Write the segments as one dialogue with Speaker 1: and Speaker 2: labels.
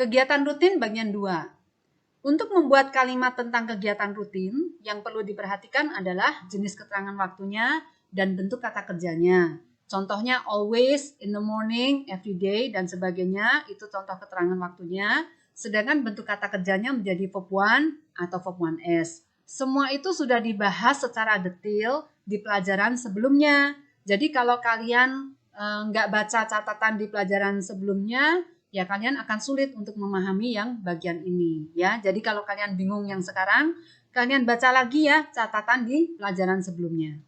Speaker 1: Kegiatan rutin bagian 2. Untuk membuat kalimat tentang kegiatan rutin, yang perlu diperhatikan adalah jenis keterangan waktunya dan bentuk kata kerjanya. Contohnya always, in the morning, every day, dan sebagainya, itu contoh keterangan waktunya. Sedangkan bentuk kata kerjanya menjadi verb 1 atau verb 1S. Semua itu sudah dibahas secara detail di pelajaran sebelumnya. Jadi kalau kalian nggak baca catatan di pelajaran sebelumnya, ya kalian akan sulit untuk memahami yang bagian ini ya. Jadi kalau kalian bingung yang sekarang, kalian baca lagi ya catatan di pelajaran sebelumnya.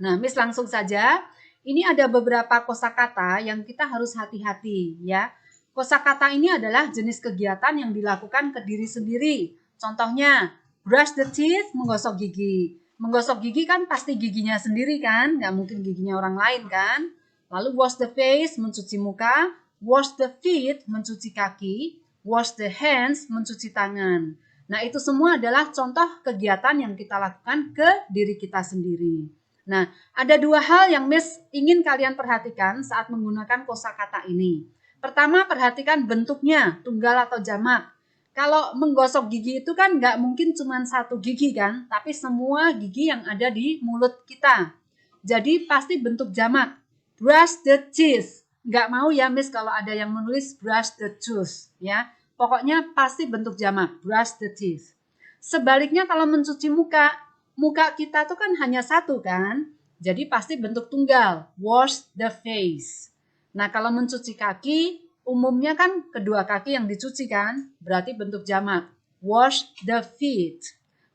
Speaker 1: Nah, Miss langsung saja. Ini ada beberapa kosakata yang kita harus hati-hati ya. Kosakata ini adalah jenis kegiatan yang dilakukan ke diri sendiri. Contohnya, brush the teeth, menggosok gigi. Menggosok gigi kan pasti giginya sendiri kan, nggak mungkin giginya orang lain kan. Lalu wash the face, mencuci muka. Wash the feet, mencuci kaki. Wash the hands, mencuci tangan. Nah, itu semua adalah contoh kegiatan yang kita lakukan ke diri kita sendiri. Nah, ada dua hal yang Miss ingin kalian perhatikan saat menggunakan kosakata ini. Pertama, perhatikan bentuknya, tunggal atau jamak. Kalau menggosok gigi itu kan nggak mungkin cuma satu gigi kan, tapi semua gigi yang ada di mulut kita. Jadi pasti bentuk jamak. Brush the teeth. Nggak mau ya Miss kalau ada yang menulis brush the tooth ya. Pokoknya pasti bentuk jamak, brush the teeth. Sebaliknya kalau mencuci muka, muka kita tuh kan hanya satu kan. Jadi pasti bentuk tunggal, wash the face. Nah kalau mencuci kaki, umumnya kan kedua kaki yang dicuci kan, berarti bentuk jamak, wash the feet.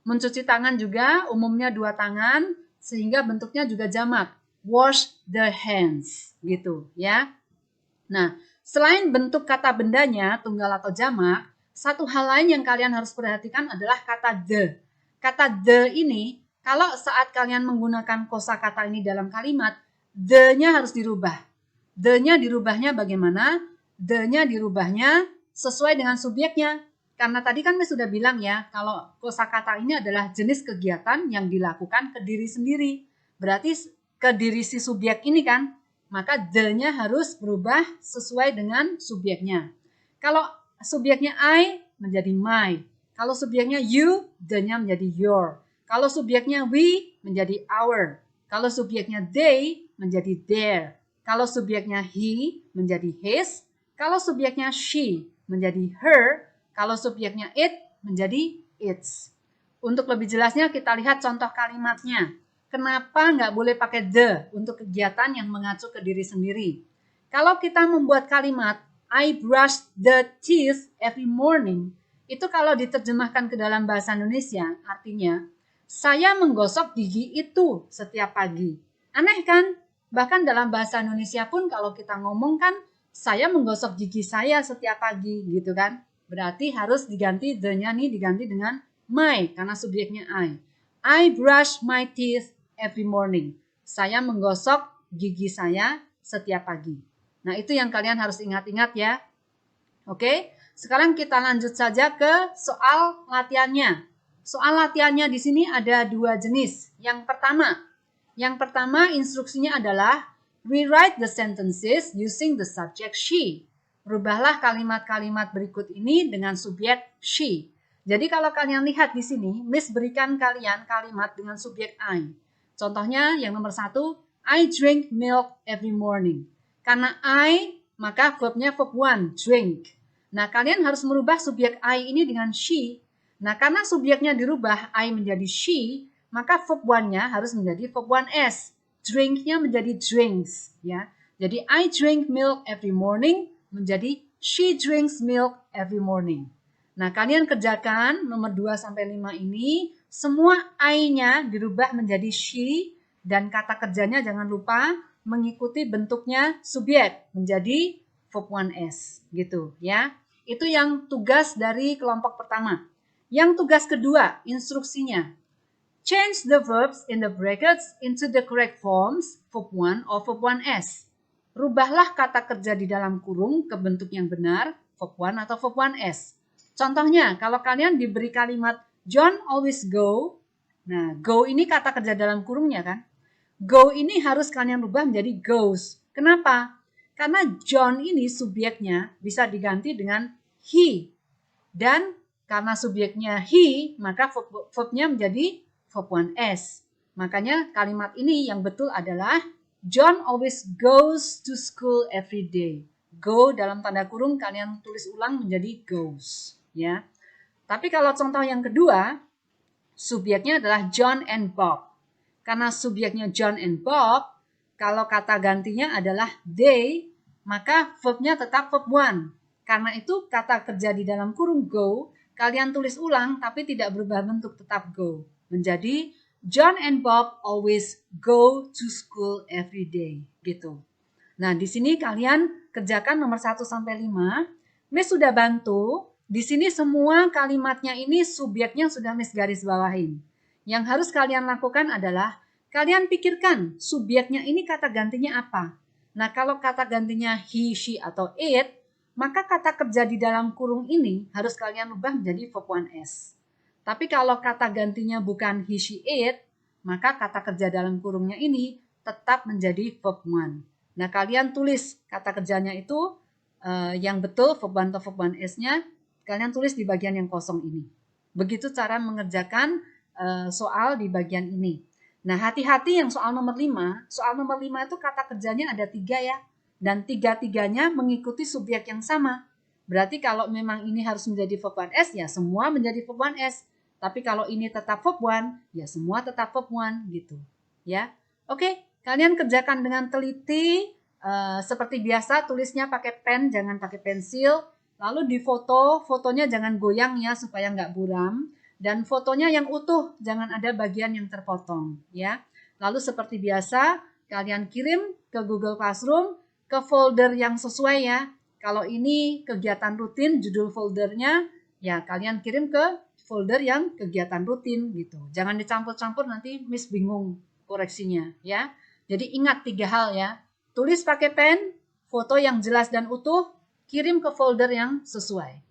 Speaker 1: Mencuci tangan juga umumnya dua tangan, sehingga bentuknya juga jamak, wash the hands, gitu ya. Nah, selain bentuk kata bendanya, tunggal atau jamak, satu hal lain yang kalian harus perhatikan adalah kata the. Kata the ini, kalau saat kalian menggunakan kosakata ini dalam kalimat, the-nya harus dirubah. The-nya dirubahnya bagaimana? The-nya dirubahnya sesuai dengan subjeknya. Karena tadi kan saya sudah bilang ya, kalau kosakata ini adalah jenis kegiatan yang dilakukan ke diri sendiri. Berarti ke diri si subjek ini kan, maka the-nya harus berubah sesuai dengan subjeknya. Kalau subjeknya I menjadi my. Kalau subjeknya you, the-nya menjadi your. Kalau subjeknya we menjadi our. Kalau subjeknya they menjadi their. Kalau subjeknya he menjadi his. Kalau subjeknya she menjadi her. Kalau subjeknya it menjadi its. Untuk lebih jelasnya kita lihat contoh kalimatnya. Kenapa nggak boleh pakai the untuk kegiatan yang mengacu ke diri sendiri? Kalau kita membuat kalimat I brush the teeth every morning, itu kalau diterjemahkan ke dalam bahasa Indonesia, artinya saya menggosok gigi itu setiap pagi. Aneh kan? Bahkan dalam bahasa Indonesia pun kalau kita ngomong kan, saya menggosok gigi saya setiap pagi gitu kan. Berarti harus diganti the-nya nih diganti dengan my karena subjeknya I. I brush my teeth every morning. Saya menggosok gigi saya setiap pagi. Nah, itu yang kalian harus ingat-ingat ya. Oke, sekarang kita lanjut saja ke soal latihannya. Soal latihannya di sini ada dua jenis. Yang pertama instruksinya adalah rewrite the sentences using the subject she. Rubahlah kalimat-kalimat berikut ini dengan subjek she. Jadi kalau kalian lihat di sini, Miss berikan kalian kalimat dengan subjek I. Contohnya yang nomor 1, I drink milk every morning. Karena I, maka verbnya verb 1, drink. Nah, kalian harus merubah subjek I ini dengan she. Nah, karena subjeknya dirubah I menjadi she, maka verb 1-nya harus menjadi verb 1S. Drink-nya menjadi drinks. Ya. Jadi I drink milk every morning menjadi she drinks milk every morning. Nah, kalian kerjakan nomor 2 sampai 5 ini, semua I-nya dirubah menjadi she dan kata kerjanya jangan lupa mengikuti bentuknya subjek menjadi verb 1S gitu ya. Itu yang tugas dari kelompok pertama. Yang tugas kedua, instruksinya. Change the verbs in the brackets into the correct forms, verb 1 or verb 1S. Rubahlah kata kerja di dalam kurung ke bentuk yang benar, verb 1 atau verb 1S. Contohnya, kalau kalian diberi kalimat John always go, nah go ini kata kerja dalam kurungnya kan. Go ini harus kalian rubah menjadi goes. Kenapa? Karena John ini subjeknya bisa diganti dengan he. Dan karena subjeknya he, maka verbnya menjadi verb 1s. Makanya kalimat ini yang betul adalah John always goes to school every day. Go dalam tanda kurung kalian tulis ulang menjadi goes, ya. Tapi kalau contoh yang kedua, subjeknya adalah John and Bob. Karena subjeknya John and Bob, kalau kata gantinya adalah they, maka verbnya tetap verb 1. Karena itu kata kerja di dalam kurung go, kalian tulis ulang tapi tidak berubah bentuk, tetap go. Menjadi John and Bob always go to school every day, gitu. Nah, di sini kalian kerjakan nomor 1 sampai 5. Miss sudah bantu. Di sini semua kalimatnya ini subjeknya sudah Miss garis bawahin. Yang harus kalian lakukan adalah kalian pikirkan subjeknya ini kata gantinya apa. Nah, kalau kata gantinya he, she, atau it, maka kata kerja di dalam kurung ini harus kalian ubah menjadi verb 1s. Tapi kalau kata gantinya bukan he, she, it, maka kata kerja dalam kurungnya ini tetap menjadi verb 1. Nah, kalian tulis kata kerjanya itu yang betul verb 1 atau verb 1s-nya, kalian tulis di bagian yang kosong ini. Begitu cara mengerjakan soal di bagian ini. Nah, hati-hati yang soal nomor 5. Soal nomor 5 itu kata kerjanya ada 3 ya. Dan 3-tiganya mengikuti subjek yang sama. Berarti kalau memang ini harus menjadi verb 1s, ya semua menjadi verb 1s. Tapi kalau ini tetap verb 1, ya semua tetap verb 1 gitu. Ya. Oke, kalian kerjakan dengan teliti. Seperti biasa tulisnya pakai pen, jangan pakai pensil. Lalu di fotonya jangan goyang ya supaya nggak buram. Dan fotonya yang utuh, jangan ada bagian yang terpotong. Ya. Lalu seperti biasa, kalian kirim ke Google Classroom, ke folder yang sesuai ya. Kalau ini kegiatan rutin, judul foldernya, ya kalian kirim ke folder yang kegiatan rutin gitu. Jangan dicampur-campur, nanti Miss bingung koreksinya ya. Jadi ingat 3 hal ya. Tulis pakai pen, foto yang jelas dan utuh, kirim ke folder yang sesuai.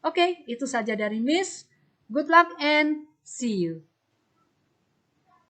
Speaker 1: Oke, itu saja dari Miss. Good luck and see you.